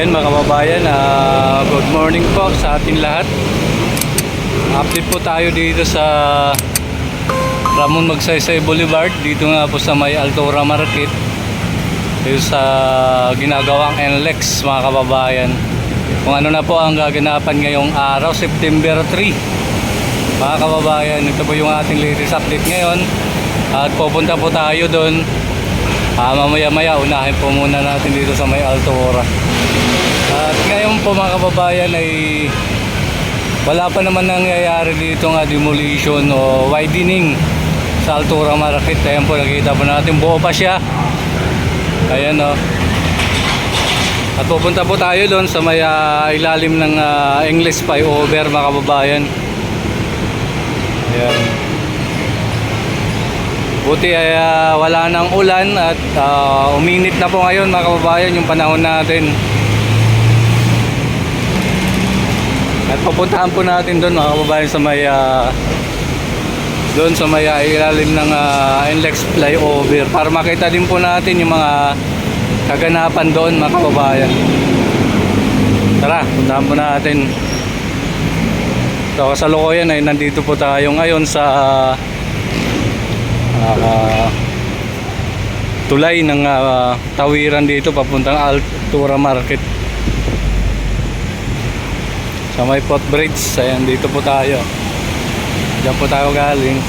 Ayan mga kababayan, good morning po sa ating lahat. Update po tayo dito sa Ramon Magsaysay Boulevard. Dito nga po sa may Altura Market. Dito sa ginagawang NLEX mga kababayan. Kung ano na po ang gaganapan ngayong araw, September 3. Mga kababayan, ito po yung ating latest update ngayon. At pupunta po tayo doon. Mamaya-maya, unahin po muna natin dito sa may Altura. At ngayon po mga kababayan ay wala pa naman nangyayari dito nga demolition o widening sa Altura Market. Ayan po, nakita po natin buo pa siya. Ayan o. At pupunta po tayo doon sa may ilalim ng English flyover mga kababayan. Ayan. Buti ay wala nang ulan at uminit na po ngayon mga kababayan yung panahon natin. At pupuntahan po natin doon mga kababayan sa may doon sa may ilalim ng NLEX flyover para makita din po natin yung mga kaganapan doon mga kababayan. Tara, puntahan po natin. So kasalukuyan ay nandito po tayo ngayon sa tulay ng tawiran dito papuntang Altura Market. Sa may footbridge, ayan dito po tayo. Diyan po tayo galing.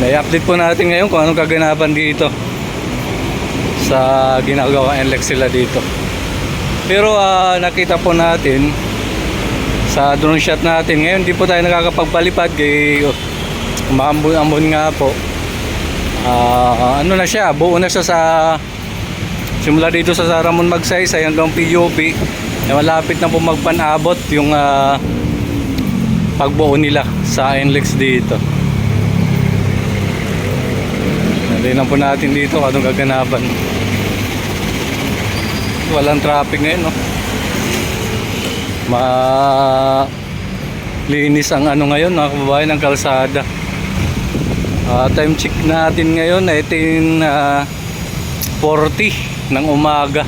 Na-update po natin ngayon kung anong kaganapan dito sa ginagawang NLEX sila dito. Pero nakita po natin sa drone shot natin ngayon, di po tayo nakakapagpalipad kay umaambon-ambon nga po. Ano na siya, buo na siya sa simula dito sa Ramon Magsaysay hanggang PUP. Malapit na po magpanabot yung pagbuo nila sa NLEX dito. Tingnan po natin dito kung anong gaganapan. Walang traffic ngayon, no? Linis ang ano ngayon mga kababayan ng kalsada. Time check natin ngayon 18:40 ng umaga.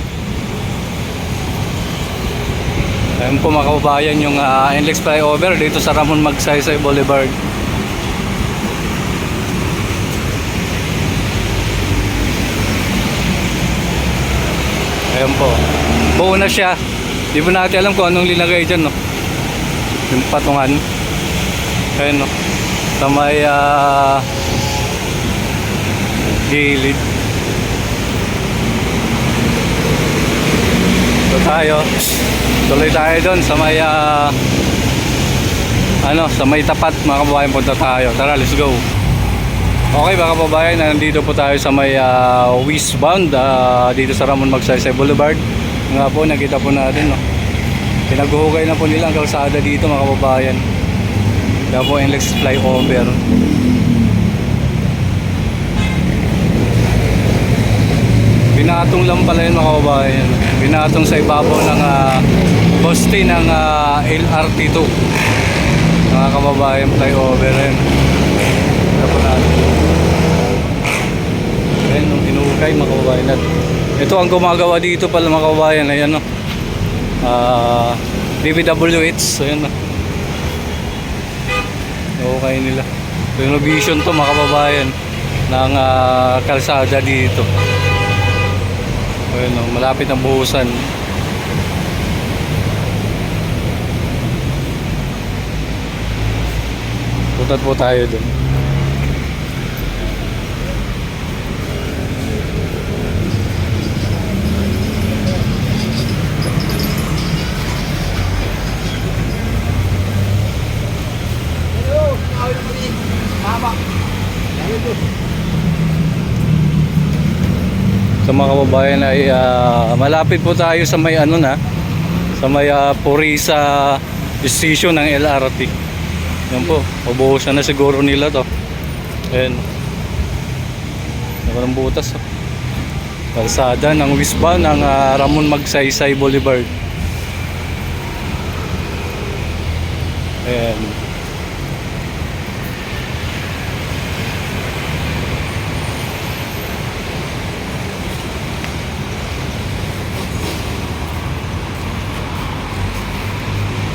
Ayan po mga kababayan yung NLEX flyover dito sa Ramon Magsaysay Boulevard. Ayan po, buo na siya. Di po natin alam kung anong linagay dyan, no? Yung patungan. Ayan, no? Sa may gilid. So tayo, tuloy tayo doon sa may sa may tapat mga kababayan, punta tayo. Tara, let's go. Okay mga kababayan, nandito po tayo sa may westbound dito sa Ramon Magsaysay Boulevard. Nga po, nakita po natin, no? Pinaghuhukay na po nila ang kalsada dito mga kababayan. Kaya po NLEX flyover. Binatong lang pala yun mga kababayan. Binatong sa ibabaw ng poste ng LRT2 mga kababayan, flyover yun. Tapos natin ayan, hinukay mga kababayan. Ito ang gumagawa dito pala mga kababayan. Ayan, no? DPWH. Ayan, no? Okay nila. Renovation to mga kababayan ng kalsada dito. Ayan, no? Malapit ang buhusan. Putat po tayo dun. Sa mga kababayan ay malapit po tayo sa may sa may Purisa station ng LRT. Yan po, ubuhusan na siguro nila to. Ayan, walang butas, oh. Kalsada ng westbound ng Ramon Magsaysay Boulevard. Ayan.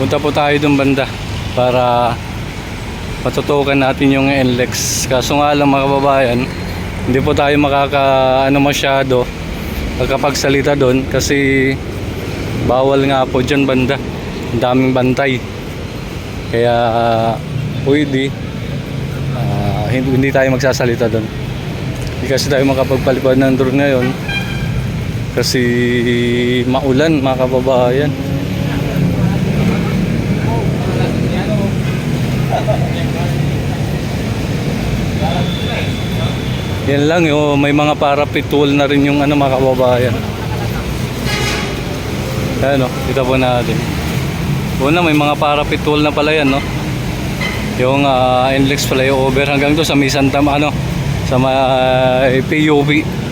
Punta po tayo dun banda para matutukan natin yung NLEX. Kaso nga lang mga kababayan, hindi po tayo masyado magkapagsalita doon kasi bawal nga po dyan banda. Ang daming bantay. Kaya pwede hindi tayo magsasalita doon. Hindi kasi tayo makapagpalipad ng drone ngayon kasi maulan mga kababayan. Yan lang yung may mga parapet tool na rin yung mga kababayan. Ayan o, kita po natin. Una may mga parapet tool na pala yan, no? Yung NLEX flyover hanggang to sa may Santa sa may PUV.